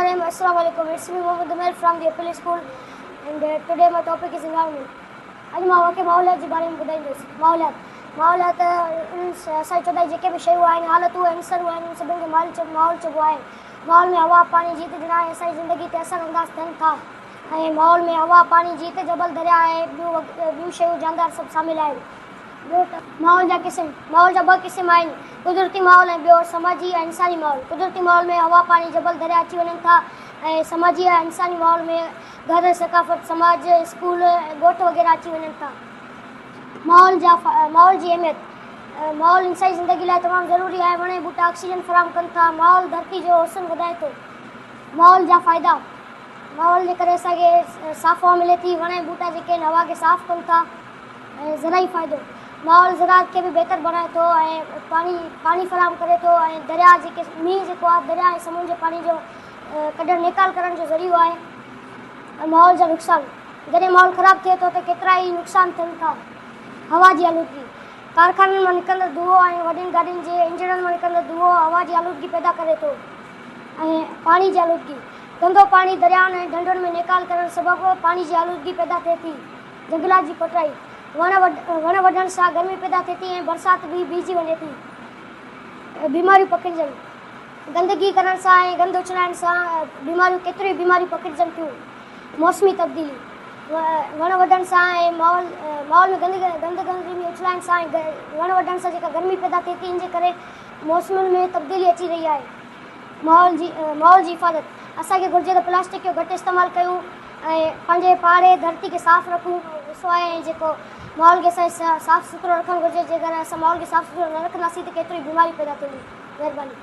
Bismillahirrahmanirrahim. Assalamu alaikum. It's me Mohammed Umair from the Apple School, and today my topic is environment. आज मां वाके माहौलियात जे बारे में ॿुधाईंदुसि. माहौलियात असां चवंदा आहियूं जेके बि शयूं आहिनि हालतूं आहिनि अंसर आहिनि सभिनि खे माहौल चइबो आहे. माहौल में हवा पाणी जीत ॾिना आहे असांजी ज़िंदगी ते असर अंदाज़ थियनि था ऐं माहौल में हवा पाणी जीत जबल दरिया ऐं ॿियूं शयूं जानदार सभु शामिल आहिनि. ॿियो माहौल जा ॿ क़िस्म आहिनि, कुदरती माहौल ऐं ॿियो समाजी ऐं इंसानी माहौल. कुदरती माहौल में हवा पाणी जबल दरिया अची वञनि था ऐं समाजी ऐं इंसानी माहौल में घर सकाफ़त समाज स्कूल ॻोठ वग़ैरह अची वञनि था. माहौल जी अहमियत. माहौल इंसानी ज़िंदगी लाइ तमामु ज़रूरी आहे. वण ॿूटा ऑक्सीजन फ़राहम कनि था. माहौल धरती जो हुस्न वधाए थो. माहौल जा फ़ाइदा. माहौल जे करे असांखे साफ़ हवा मिले थी. वण ॿूटा जेके आहिनि हवा खे साफ़ कनि था ऐं ज़राई फ़ाइदो. माहौल ज़राअत खे बि बहितर बणाए थो ऐं पाणी फ़राहम करे थो ऐं दरिया जेके मींहुं जेको आहे दरिया ऐं समुंड जे पाणी जो कढणु निकाल करण जो ज़रियो आहे. माहौल जा नुक़सान. जॾहिं माहौल ख़राबु थिए थो त केतिरा ई नुक़सान थियनि था. हवा जी आलूदगी. कारखाननि मां निकिरंदड़ धुओ ऐं वॾियुनि गाॾियुनि जे इंजणनि मां निकिरंदड़ धुओ हवा जी आलूदगी पैदा करे थो. ऐं पाणी जी आलूदगी. गंदो पाणी दरियाउनि ऐं ढंढुनि में निकाल करण सबबि पाणी जी आलूदगी पैदा थिए थी. जंगलात जी कटाई. वण वढण सां गर्मी पैदा थिए थी ऐं बरसाति बि बीहजी वञे थी. बीमारियूं पकिड़जनि. गंदगी करण सां ऐं गंद उछलाइण सां केतिरियूं बीमारियूं पकिड़जनि थियूं. मौसमी तब्दीली. वण वढण सां ऐं माहौल में गंदगी उछलाइण सां ऐं वण वढण सां जेका गर्मी पैदा थिए थी इन जे करे मौसमुनि में तब्दीली अची रही आहे. माहौल जी हिफ़ाज़त. असांखे घुरिजे त प्लास्टिक जो घटि इस्तेमालु कयूं ऐं पंहिंजे पाड़े धरती खे साफ़ु रखूं. ॾिसो आहे जेको माहौल खे असां साफ़ु सुथिरो रखणु घुरिजे. जेकर असां माहौल खे साफ़ु सुथिरो न रखंदासीं त केतिरियूं बीमारियूं पैदा थींदियूं. महिरबानी.